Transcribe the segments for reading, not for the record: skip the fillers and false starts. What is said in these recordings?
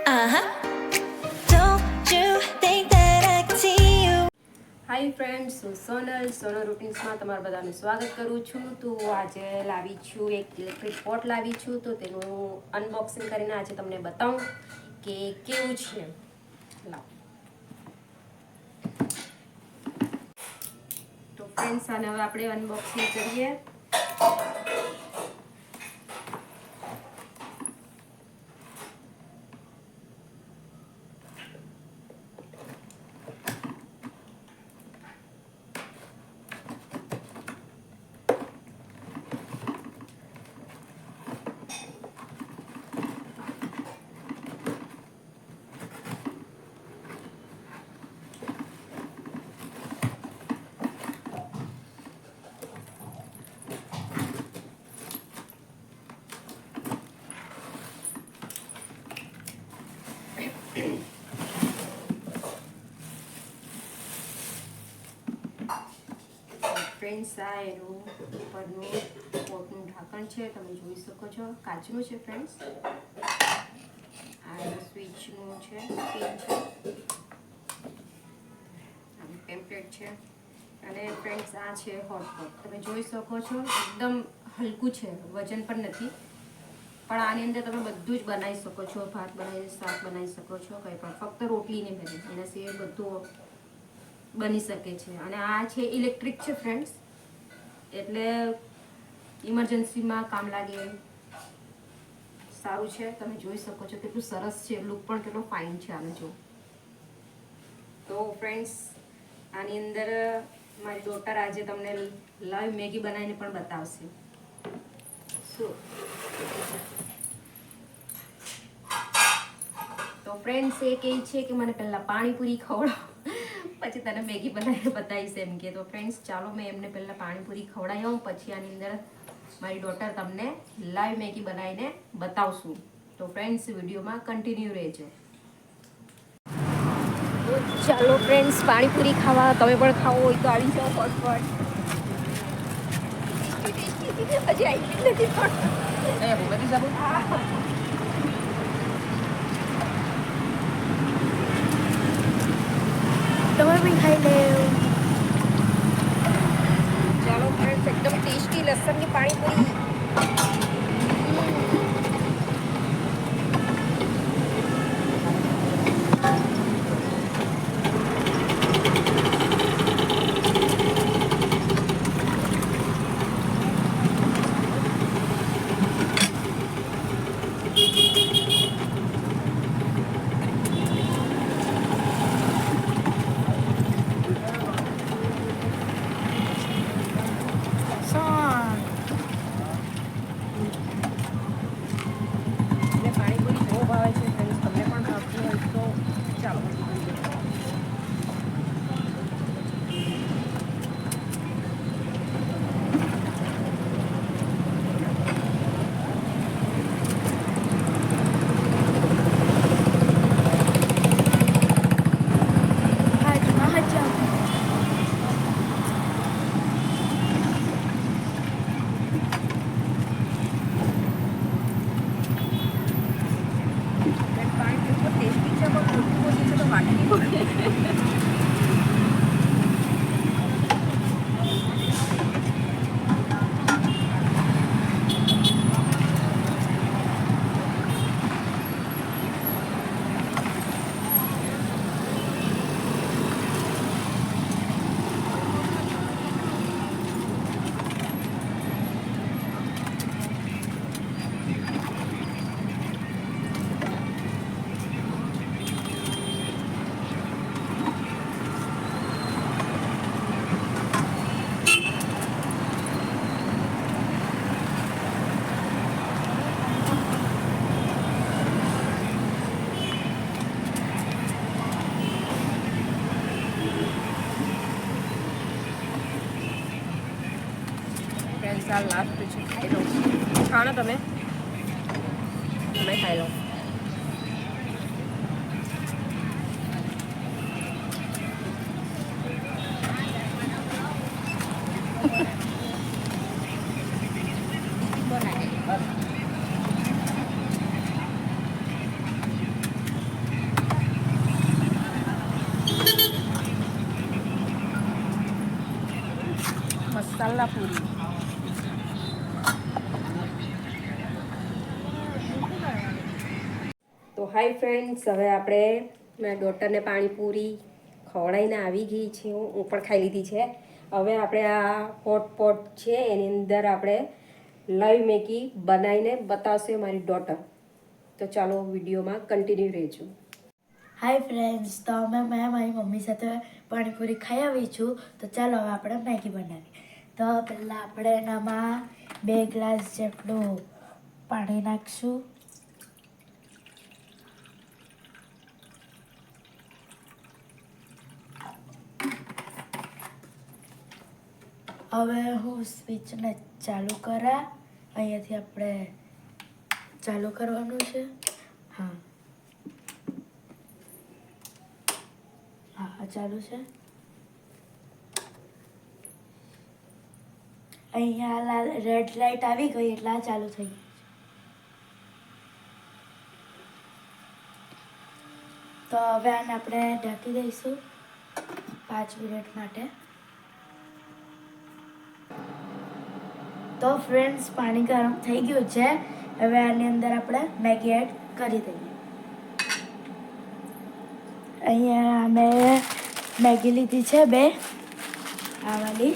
Don't you think that I can see you? Hi friends, હું સોનલ રૂટીન્સમાં તમારું બધાનું સ્વાગત કરું છું. તો આજે લાવી છું એક ઇલેક્ટ્રિક પોટ લાવી છું, તો તેનું અનબોક્સિંગ કરીને આજે તમને બતાવું કે કેવું છે. લાવ તો ફ્રેન્ડ્સ, આને હવે આપણે અનબોક્સિંગ કરીએ. ફ્રેન્ડ્સ, આ એનું ઉપરનું પોટનું ઢાંકણ છે, તમે જોઈ શકો છો. કાચનું છે ફ્રેન્ડ્સ. આ સ્વિચનું છે, પિન છે, ટેમ્પલેટ છે. અને ફ્રેન્ડ્સ, આ છે હોટપોટ. તમે જોઈ શકો છો, એકદમ હલકું છે, વજન પણ નથી. પણ આની અંદર તમે બધું જ બનાવી શકો છો. ભાત બનાવી, શાક બનાવી શકો છો, કંઈ પણ. ફક્ત રોટલી નહીં બને, એના સિવાય બધું બની શકે છે. અને આ છે ઇલેક્ટ્રિક છે ફ્રેન્ડ્સ, એટલે ઇમરજન્સીમાં કામ લાગે. સારું છે, તમે જોઈ શકો છો કેટલું સરસ છે. લુક પણ કેટલો ફાઇન છે આનો. જો તો ફ્રેન્ડ્સ, આની અંદર મારી ડોટર આજે તમને લાઈવ મેગી બનાવીને પણ બતાવશે. તો ફ્રેન્ડ્સ, એ કહે છે કે મને પહેલાં પાણીપુરી ખવડાવો, પછી તને મેગી બનાવીને બતાવીશ એમ કે. તો ફ્રેન્ડ્સ, ચાલો મેં એમને પહેલાં પાણીપુરી ખવડાવી આવું, પછી આની અંદર મારી ડોટર તમને લાઈવ મેગી બનાવીને બતાવશું. તો ફ્રેન્ડ્સ, વિડીયોમાં કન્ટિન્યુ રહેજો. ચાલો ફ્રેન્ડ્સ, પાણીપુરી ખાવા તમે પણ ખાવો હોય તો આવી જાઓ ફટફટ. હજી આવી નથી પણ તમે બી ખાઈ લેવું. ચાલો ફ્રેન્ડ્સ, એકદમ ટેસ્ટી લસણની પાણીપુરી. લાસ્ટ છે, ખાઈ લો. ખાણો તમે ખાઈ લો. મસાલા પૂરી. તો હાય ફ્રેન્ડ્સ, હવે આપણે મારા ડોટરને પાણીપુરી ખવડાવીને આવી ગઈ છે. હું પણ ખાઈ લીધી છે. હવે આપણે આ હોટપોટ છે એની અંદર આપણે લાઈવ મેગી બનાવીને બતાવશે મારી ડોટર. તો ચાલો વિડીયોમાં કન્ટિન્યુ રહેજો. હાય ફ્રેન્ડ્સ, તો મેં મારી મમ્મી સાથે પાણીપુરી ખાઈ આવી છું. તો ચાલો હવે આપણે મેગી બનાવીએ. તો પહેલાં આપણે એનામાં 2 ગ્લાસ જેટલું પાણી નાખીશું. હવે હું સ્વિચને ચાલુ કરા. અહીંયાથી આપણે ચાલુ કરવાનું છે. હા ચાલુ છે. અહીંયા રેડ લાઇટ આવી ગઈ એટલે આ ચાલુ થઈ ગઈ. તો હવે આને આપણે ઢાંકી દઈશું 5 મિનિટ માટે. તો ફ્રેન્ડ્સ, પાણી ગરમ થઈ ગયું છે. હવે આની અંદર આપણે મેગી એડ કરી દઈએ. અહીંયા મેં મેગી લીધી છે 2 આ વાળી.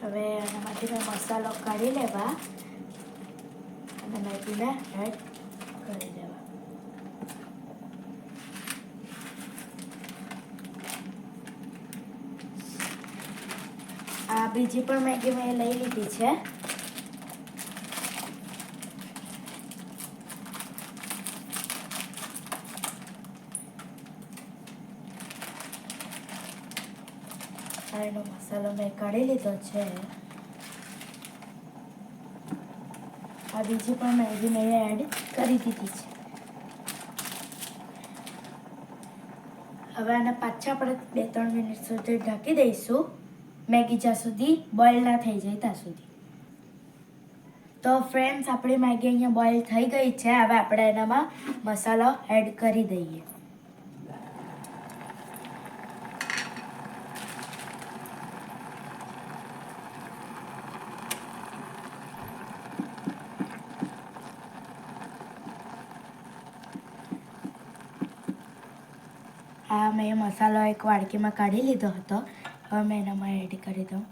હવે એનામાંથી મેં મસાલો કાઢી લેવા અને મેગીને એડ કરી દેવા. આ બીજી પણ મેગી મેં લઈ લીધી છે. એનો મસાલો મેં કાઢી લીધો છે. આ બીજી પણ મેગી મેં એડ કરી દીધી છે. હવે આને પાછા આપણે 2-3 મિનિટ સુધી ઢાંકી દઈશું. મેગી જ્યાં સુધી બોઇલ ના થઈ જાય ત્યાં સુધી. તો ફ્રેન્ડ્સ, આપણી મેગી અહીંયા બોઇલ થઈ ગઈ છે. હવે આપણે એનામાં મસાલો એડ કરી દઈએ. આ મેં મસાલો એક વાડકીમાં કાઢી લીધો હતો. હવે મેં એનામાં એડ કરી દઉં.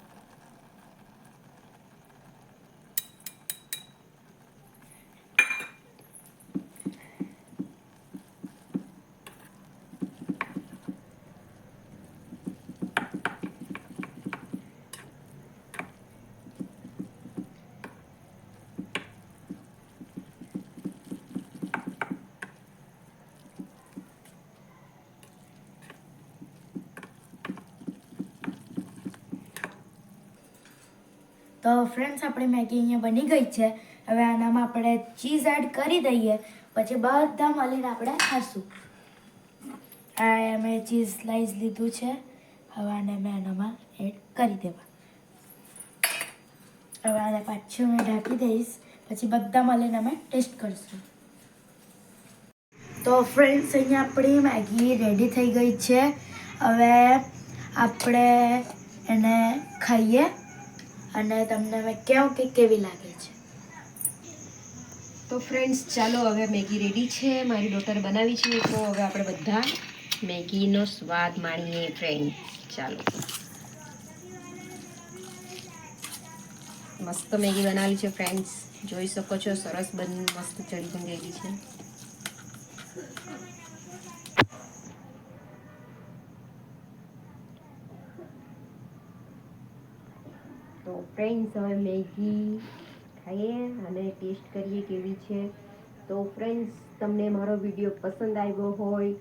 તો ફ્રેન્ડ્સ, આપણી મેગી અહીંયા બની ગઈ છે. હવે આનામાં આપણે ચીઝ એડ કરી દઈએ. પછી બધા મળીને આપણે ખાશું. આ મેં ચીઝ સ્લાઈસ લીધું છે. હવે આને મેં આનામાં એડ કરી દેવા. હવે આને પાછું મેં ઢાંકી દઈશ. પછી બધા મળીને અમે ટેસ્ટ કરીશું. તો ફ્રેન્ડ્સ, અહીંયા આપણી મેગી રેડી થઈ ગઈ છે. હવે આપણે એને ખાઈએ અને તમને મેં કહું કે કેવી લાગે છે. તો ફ્રેન્ડ્સ, ચાલો હવે મેગી રેડી છે. મારી ડોટર બનાવી છે. તો હવે આપણે બધા મેગીનો સ્વાદ માણીએ ફ્રેન્ડ. ચાલો. મસ્ત મેગી બનાવી છે ફ્રેન્ડ્સ. જોઈ શકો છો, સરસ મસ્ત ચડી પણ ગયેલી છે. તો ફ્રેન્ડ્સ, હવે મેગી ખાઈએ અને ટેસ્ટ કરીએ કેવી છે. તો ફ્રેન્ડ્સ, તમને મારો વિડીયો પસંદ આવ્યો હોય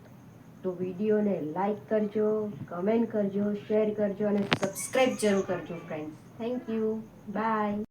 તો વિડીયોને લાઈક કરજો, કમેન્ટ કરજો, શેર કરજો અને સબસ્ક્રાઈબ જરૂર કરજો ફ્રેન્ડ્સ. Thank you. બાય.